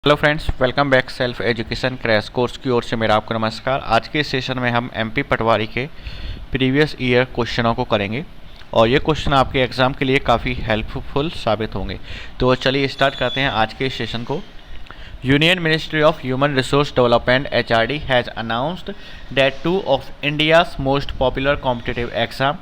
Hello friends, welcome back self education crash course की ओर से मेरा आपको नमस्कार। आज के सेशन में हम एमपी पटवारी के प्रीवियस ईयर क्वेश्चनों को करेंगे और ये क्वेश्चन आपके एग्जाम के लिए काफ़ी हेल्पफुल साबित होंगे। तो चलिए स्टार्ट करते हैं आज के सेशन को। Union ministry of human resource development HRD has announced that two of India's most popular competitive exam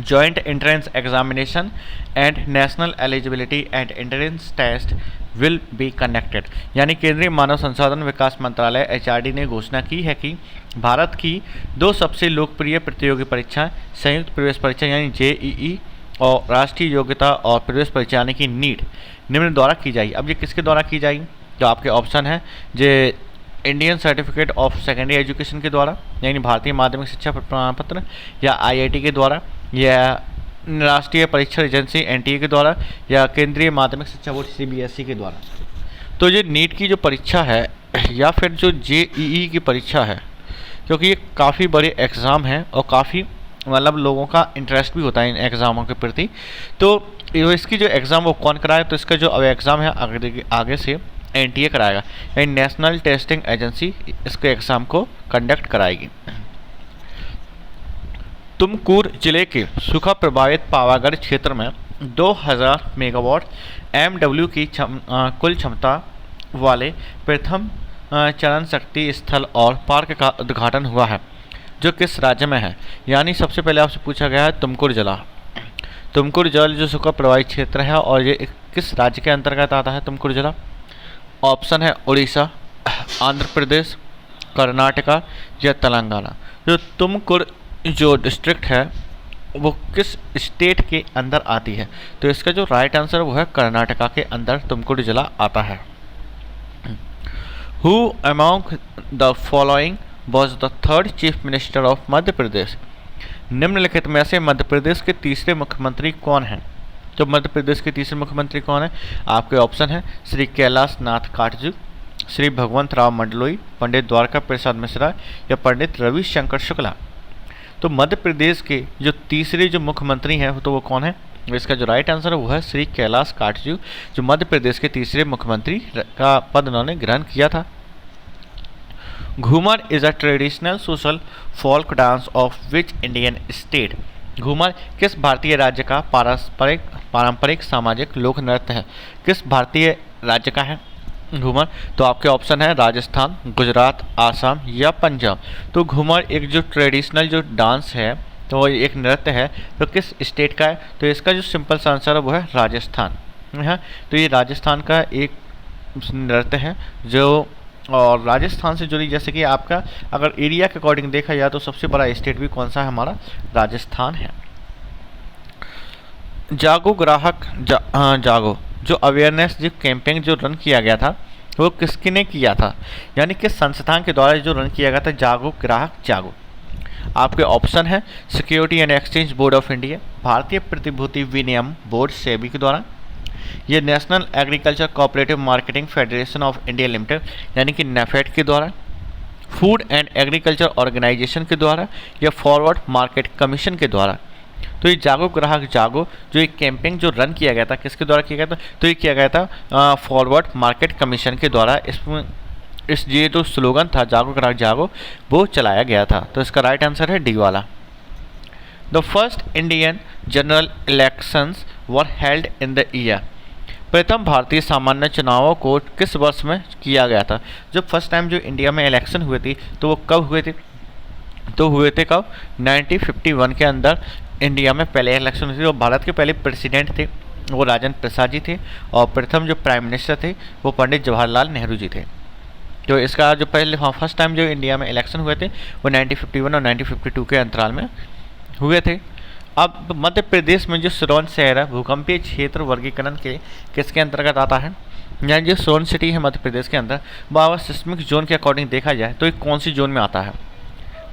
joint entrance examination and national eligibility and entrance test will be conducted। यानी केंद्रीय मानव संसाधन विकास मंत्रालय HRD ने घोषणा की है कि भारत की दो सबसे लोकप्रिय प्रतियोगी परीक्षाएं संयुक्त प्रवेश परीक्षा यानी JEE और राष्ट्रीय योग्यता और प्रवेश परीक्षा यानी कि नीट निम्न द्वारा की जाएगी। अब ये किसके द्वारा की जाएगी? तो आपके ऑप्शन है जे Indian certificate of secondary education के द्वारा यानी भारतीय माध्यमिक शिक्षा प्रमाण पत्र, या IIT के द्वारा, या राष्ट्रीय परीक्षा एजेंसी NTA के द्वारा, या केंद्रीय माध्यमिक शिक्षा बोर्ड CBSE के द्वारा। तो ये नीट की जो परीक्षा है या फिर जो JEE की परीक्षा है, क्योंकि ये काफ़ी बड़े एग्ज़ाम हैं और काफ़ी मतलब लोगों का इंटरेस्ट भी होता है इन एग्ज़ामों के प्रति। तो इसकी जो एग्ज़ाम वो कौन कराए? तो इसका जो अब एग्ज़ाम है आगे से NTA कराएगा यानी नेशनल टेस्टिंग एजेंसी इसके एग्ज़ाम को कंडक्ट कराएगी। तुमकुर जिले के सूखा प्रभावित पावागढ़ क्षेत्र में 2000 मेगावाट MW की कुल क्षमता वाले प्रथम चरण शक्ति स्थल और पार्क का उद्घाटन हुआ है, जो किस राज्य में है? यानी सबसे पहले आपसे पूछा गया है तुमकुर जिला। तुमकुर जल जो सूखा प्रभावित क्षेत्र है और ये किस राज्य के अंतर्गत आता है तुमकुर जिला? ऑप्शन है उड़ीसा, आंध्र प्रदेश, कर्नाटका या तेलंगाना। जो तुमकुर जो डिस्ट्रिक्ट है वो किस स्टेट के अंदर आती है? तो इसका जो राइट आंसर वो है कर्नाटका के अंदर तुमकुर जिला आता है। Who among the following was the third chief minister of Madhya Pradesh? निम्नलिखित में से मध्य प्रदेश के तीसरे मुख्यमंत्री कौन हैं? तो मध्य प्रदेश के तीसरे मुख्यमंत्री कौन है? आपके ऑप्शन है श्री कैलाश नाथ काटजू, श्री भगवंत राव मंडलोई, पंडित द्वारका प्रसाद मिश्रा या पंडित रविशंकर शुक्ला। तो मध्य प्रदेश के जो तीसरे जो मुख्यमंत्री हैं तो वो कौन है? इसका जो राइट आंसर है वो है श्री कैलाश काटजू, जो मध्य प्रदेश के तीसरे मुख्यमंत्री का पद उन्होंने ग्रहण किया था। Ghoomar is a traditional social folk dance of which Indian state? Ghoomar किस भारतीय राज्य का पारंपरिक सामाजिक लोक नृत्य है? किस भारतीय राज्य का है घूमर? तो आपके ऑप्शन है राजस्थान, गुजरात, आसाम या पंजाब। तो घूमर एक जो ट्रेडिशनल जो डांस है तो वो एक नृत्य है, तो किस स्टेट का है? तो इसका जो सिंपल सा आंसर है वो है राजस्थान। हाँ, तो ये राजस्थान का एक नृत्य है जो, और राजस्थान से जुड़ी, जैसे कि आपका अगर एरिया के अकॉर्डिंग देखा जाए तो सबसे बड़ा स्टेट भी कौन सा है? हमारा राजस्थान है। जागो ग्राहक जागो जो अवेयरनेस जो कैंपेन जो रन किया गया था वो किसके ने किया था? यानी किस संस्थान के द्वारा जो रन किया गया था जागो ग्राहक जागो? आपके ऑप्शन है security and exchange board of India, भारतीय प्रतिभूति विनियम बोर्ड सेबी के द्वारा, ये national agriculture cooperative marketing federation of India limited यानी कि नेफेड के द्वारा, फूड एंड एग्रीकल्चर ऑर्गेनाइजेशन के द्वारा, या फॉरवर्ड मार्केट कमीशन के द्वारा। तो ये जागो ग्राहक जागो जो एक कैंपेन जो रन किया गया था किसके द्वारा किया गया था? तो ये किया गया था फॉरवर्ड मार्केट कमीशन के द्वारा। इसमें ये जो स्लोगन था जागो ग्राहक जागो वो चलाया गया था। तो इसका राइट आंसर है डी वाला। The first Indian general elections were held in the year? प्रथम भारतीय सामान्य चुनावों को किस वर्ष में किया गया था? जब फर्स्ट टाइम जो इंडिया में इलेक्शन हुए थे तो वो कब हुए थे? तो हुए थे कब? 1951 के अंदर इंडिया में पहले इलेक्शन हुई थी। और भारत के पहले प्रेसिडेंट थे वो राजेंद्र प्रसाद जी थे और प्रथम जो प्राइम मिनिस्टर थे वो पंडित जवाहरलाल नेहरू जी थे। तो इसका जो पहले फर्स्ट टाइम जो इंडिया में इलेक्शन हुए थे वो 1951 और 1952 के अंतराल में हुए थे। अब मध्य प्रदेश में जो सोन शहर है भूकंपीय क्षेत्र वर्गीकरण के किसके अंतर्गत आता है? यहाँ जो सोन सिटी है मध्य प्रदेश के अंदर वो सिस्मिक जोन के अकॉर्डिंग देखा जाए तो ये कौन सी जोन में आता है?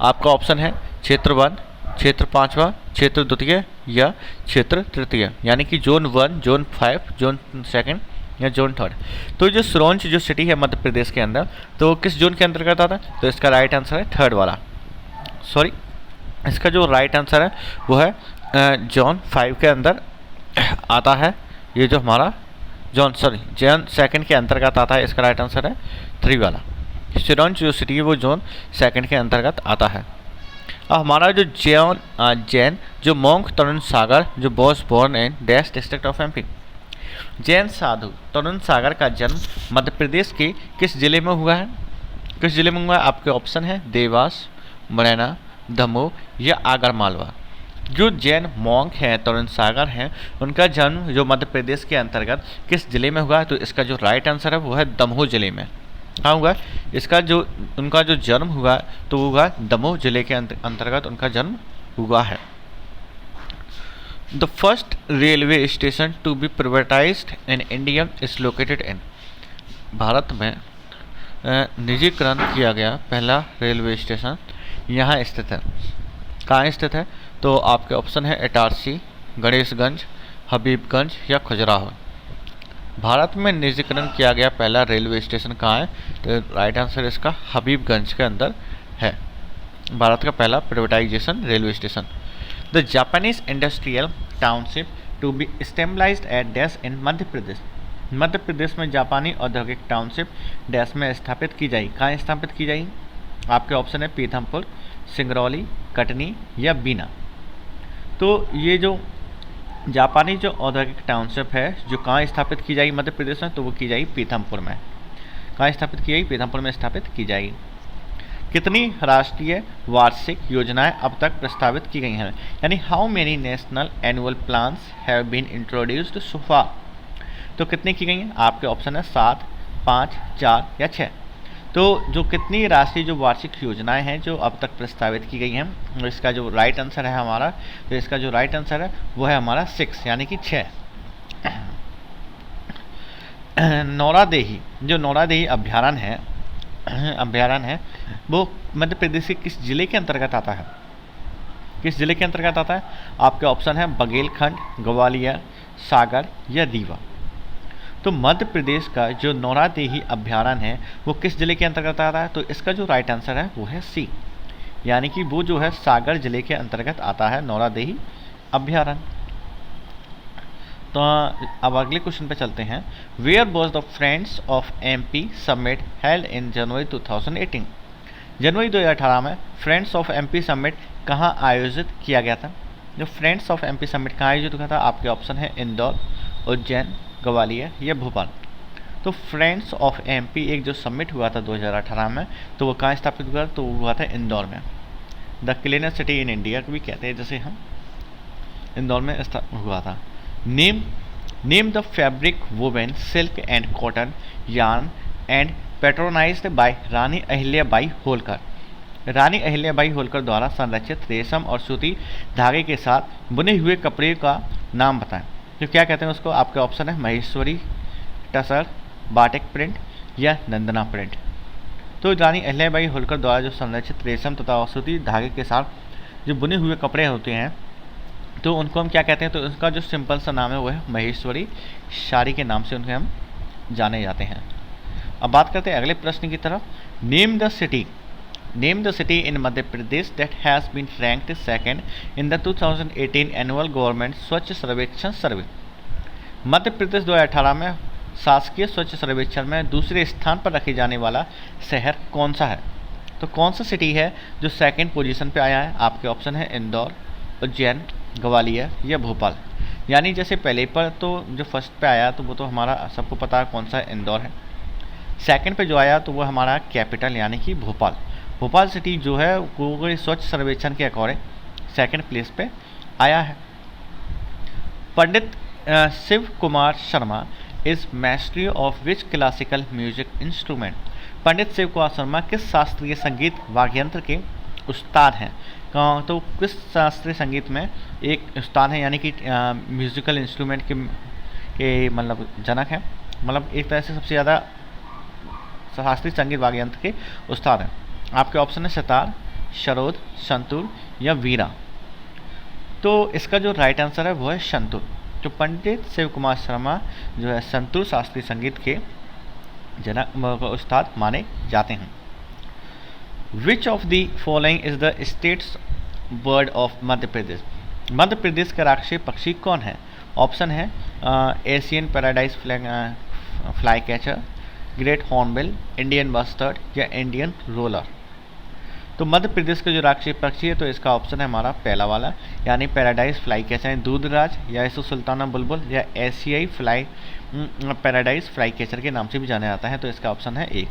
आपका ऑप्शन है क्षेत्र 1, क्षेत्र 5वां, क्षेत्र 2 या क्षेत्र 3, यानी कि जोन 1, जोन 5, जोन 2 या जोन 3। तो जो सोन जो सिटी है मध्य प्रदेश के अंदर तो किस जोन के अंतर्गत आता है? तो इसका राइट आंसर है 3rd वाला। सॉरी, इसका जो राइट आंसर है वो है जोन 5 के अंदर आता है ये जो हमारा जोन सेकंड के अंतर्गत आता है, इसका राइट आंसर है 3 वाला। सिरोंज जो सिटी है वो जोन सेकंड के अंतर्गत आता है। अब हमारा जो जैन जो मोंक तरुण सागर जो was born in dash district of MP. Jain साधु तरुण सागर का जन्म मध्य प्रदेश के किस जिले में हुआ है? किस जिले में हुआ है? आपके ऑप्शन है देवास, मुरैना, दमोह या आगरमालवा। जो जैन मॉन्क हैं तरुण सागर हैं, उनका जन्म जो मध्य प्रदेश के अंतर्गत किस जिले में हुआ है? तो इसका जो राइट आंसर है वो है दमोह जिले में। कहाँ हुआ? इसका जो उनका जो जन्म हुआ तो वो हुआ दमोह जिले के अंतर्गत उनका जन्म हुआ है। The first railway station to be privatized in India is located in. Bharat में निजीकरण किया गया पहला रेलवे स्टेशन यहाँ स्थित है। कहाँ स्थित है? तो आपके ऑप्शन है इटारसी, गणेशगंज, हबीबगंज या खजुराहो। भारत में निजीकरण किया गया पहला रेलवे स्टेशन कहाँ है? तो राइट आंसर इसका हबीबगंज के अंदर है, भारत का पहला privatisation railway station. The Japanese industrial township to be stabilised at dash in Madhya Pradesh. Madhya Pradesh में जापानी औद्योगिक टाउनशिप डैश में स्थापित की जाएगी। कहाँ स्थापित की जाएगी? आपके ऑप्शन है पीथमपुर, सिंगरौली, कटनी या बीना। तो ये जो जापानी जो औद्योगिक टाउनशिप है जो कहाँ स्थापित की जाएगी मध्य प्रदेश में? तो वो की जाएगी पीथमपुर में। कहाँ स्थापित की जाएगी? पीथमपुर में स्थापित की जाएगी। कितनी राष्ट्रीय वार्षिक योजनाएं अब तक प्रस्तावित की गई हैं? यानी how many national annual plans have been introduced so far. तो कितनी की गई हैं? आपके ऑप्शन है 7, 5, 4 या 6। तो जो कितनी राष्ट्रीय जो वार्षिक योजनाएं हैं जो अब तक प्रस्तावित की गई हैं, इसका जो राइट आंसर है हमारा, तो इसका जो राइट आंसर है वो है हमारा 6 यानी कि 6। नौरादेही जो नौरादेही अभ्यारण्य है वो मध्य प्रदेश के किस जिले के अंतर्गत आता है? किस जिले के अंतर्गत आता है? आपके ऑप्शन है बघेलखंड, ग्वालियर, सागर या रीवा। तो मध्य प्रदेश का जो नौरादेही अभ्यारण्य है वो किस जिले के अंतर्गत आता है? तो इसका जो राइट आंसर है वो है सी, यानी कि वो जो है सागर जिले के अंतर्गत आता है नौरादेही अभ्यारण्य। तो अब अगले क्वेश्चन पे चलते हैं। Where was the friends of MP summit held in January 2018। जनवरी 2018 में फ्रेंड्स ऑफ एमपी समिट कहाँ आयोजित किया गया था? जो फ्रेंड्स ऑफ एमपी समिट कहाँ आयोजित हुआ था? आपके ऑप्शन है इंदौर, उज्जैन, ग्वालियर या भोपाल। तो फ्रेंड्स ऑफ एमपी एक जो समिट हुआ था 2018 में, तो वो कहाँ स्थापित हुआ? तो वो हुआ था इंदौर में। The cleanest city in India भी कहते हैं, जैसे हम इंदौर में हुआ था। Name the fabric woven silk and cotton yarn and patronised by Rani Ahilyabai Holkar. Rani Ahilyabai Holkar द्वारा संरचित रेशम और सूती धागे के साथ बुने हुए कपड़े का नाम बताएं। जो क्या कहते हैं उसको? आपके ऑप्शन है महेश्वरी, टसर, बाटिक प्रिंट या नंदना प्रिंट। तो रानी अहिल्याबाई होलकर द्वारा जो संरचित रेशम तथा सूती धागे के साथ जो बुने हुए कपड़े होते हैं तो उनको हम क्या कहते हैं? तो उसका जो सिंपल सा नाम है वो है महेश्वरी साड़ी के नाम से उनके हम जाने जाते हैं। अब बात करते हैं अगले प्रश्न की तरफ। Name the city in Madhya Pradesh that has been ranked second in the 2018 annual government Swachh Survekshan सर्वे। मध्य प्रदेश 2018 में शासकीय स्वच्छ सर्वेक्षण में दूसरे स्थान पर रखे जाने वाला शहर कौन सा है? तो कौन सा सिटी है जो सेकंड पोजीशन पे आया है? आपके ऑप्शन है इंदौर, उज्जैन, ग्वालियर या भोपाल। यानी जैसे पहले पर तो जो फर्स्ट पे आया तो वो तो हमारा सबको पता है कौन सा इंदौर है। सेकंड पे जो आया तो वो हमारा कैपिटल यानी कि भोपाल। भोपाल सिटी जो है वो स्वच्छ सर्वेक्षण के अकॉर्डिंग सेकंड प्लेस पे आया है। Pandit Shiv Kumar Sharma is maestro of which classical music instrument. Pandit Shiv Kumar Sharma किस शास्त्रीय संगीत वाद्ययंत्र के उस्ताद हैं? तो किस शास्त्रीय संगीत में एक उस्ताद है, यानी कि म्यूजिकल इंस्ट्रूमेंट के मतलब जनक हैं, मतलब एक तरह से सबसे ज़्यादा शास्त्रीय संगीत वाद्ययंत्र के उस्ताद हैं। आपके ऑप्शन है सितार, सरोद, संतूर या वीणा। तो इसका जो राइट आंसर है वो है संतूर। तो पंडित शिव कुमार शर्मा जो है संतूर शास्त्रीय संगीत के जनक उस्ताद माने जाते हैं। Which of the following is the states bird of Madhya Pradesh. Madhya Pradesh का राष्ट्रीय पक्षी कौन है? ऑप्शन है Asian paradise fly catcher, great hornbill, Indian bustard या इंडियन रोलर। तो मध्य प्रदेश का जो राष्ट्रीय पक्षी है तो इसका ऑप्शन है हमारा पहला वाला, यानी पैराडाइज फ्लाई कैचर, दूधराज या इसको सुल्ताना बुलबुल या एशियाई फ्लाई पैराडाइज फ्लाई कैचर के नाम से भी जाना जाता है। तो इसका ऑप्शन है एक।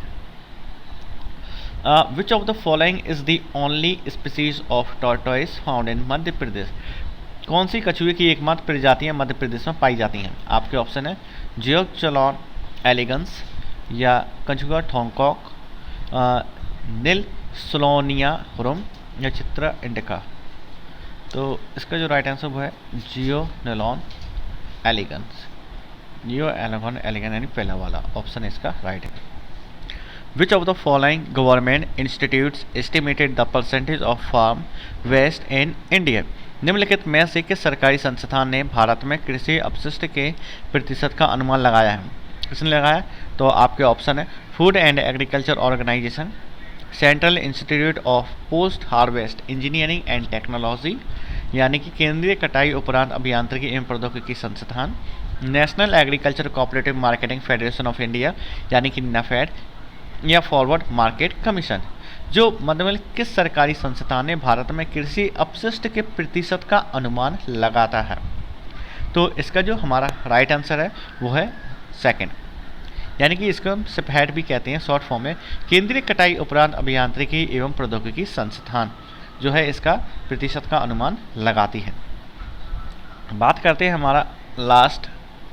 Which of the following is the only species of tortoise found in Madhya Pradesh. कौन सी कछुए की एकमात्र प्रजातियां मध्य प्रदेश में पाई जाती हैं? आपके ऑप्शन है जियोक्चलॉन एलिगेंस या कछुआ थोंगकॉक, नील स्लोनिया हुरुम या चित्रा इंडिका। तो इसका जो राइट आंसर वो है जियोनेलॉन एलिगेंस। जियोनेलॉन एलिगेंस यानी पहला वाला ऑप्शन इसका राइट है। Which of the following government institutes estimated the percentage of farm waste in India? निम्नलिखित में से किस सरकारी संस्थान ने भारत में कृषि अपशिष्ट के प्रतिशत का अनुमान लगाया है? किसने लगाया? तो आपके ऑप्शन है food and agriculture organization, central institute of post harvest engineering and technology यानी कि केंद्रीय कटाई उपरांत अभियांत्रिकी एवं प्रौद्योगिकी संस्थान, national agriculture cooperative marketing federation of India यानी कि नेफेड, या फॉरवर्ड मार्केट कमीशन। जो मतलब किस सरकारी संस्थान ने भारत में कृषि अपशिष्ट के प्रतिशत का अनुमान लगाता है? तो इसका जो हमारा राइट आंसर है वो है सेकंड, यानी कि इसको हम सिपहैट भी कहते हैं शॉर्ट फॉर्म में, केंद्रीय कटाई उपरांत अभियांत्रिकी एवं प्रौद्योगिकी संस्थान जो है इसका प्रतिशत का अनुमान लगाती है। बात करते हैं हमारा लास्ट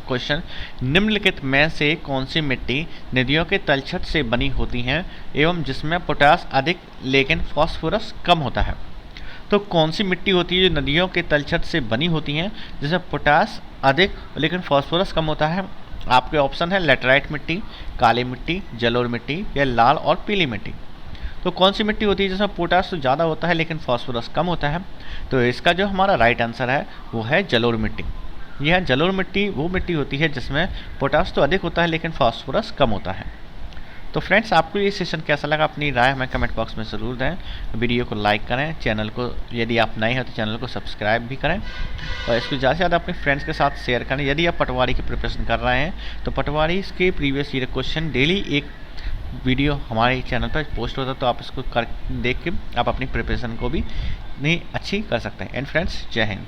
क्वेश्चन, निम्नलिखित में से कौन सी मिट्टी नदियों के तलछट से बनी होती हैं एवं जिसमें पोटास अधिक लेकिन फास्फोरस कम होता है? तो कौन सी मिट्टी होती है जो नदियों के तलछट से बनी होती हैं जिसमें पोटास अधिक लेकिन फास्फोरस कम होता है? आपके ऑप्शन है लेटराइट मिट्टी, काली मिट्टी, जलोढ़ मिट्टी या लाल और पीली मिट्टी। तो कौन सी मिट्टी होती है जिसमें पोटास तो ज़्यादा होता है लेकिन फास्फोरस कम होता है? तो इसका जो हमारा राइट आंसर है वो है जलोढ़ मिट्टी। यह जलोढ़ मिट्टी वो मिट्टी होती है जिसमें पोटास तो अधिक होता है लेकिन फास्फोरस कम होता है। तो फ्रेंड्स, आपको ये सेशन कैसा लगा अपनी राय हमें कमेंट बॉक्स में ज़रूर दें। वीडियो को लाइक करें, चैनल को यदि आप नए हैं तो चैनल को सब्सक्राइब भी करें और इसको ज़्यादा से ज़्यादा अपने फ्रेंड्स के साथ शेयर करें। यदि आप पटवारी की प्रिपरेशन कर रहे हैं तो पटवारी के प्रीवियस ईयर क्वेश्चन डेली एक वीडियो हमारे चैनल पर पोस्ट होता है, तो आप इसको देख के आप अपनी प्रिपरेशन को भी नहीं अच्छी कर सकते हैं। एंड फ्रेंड्स, जय हिंद।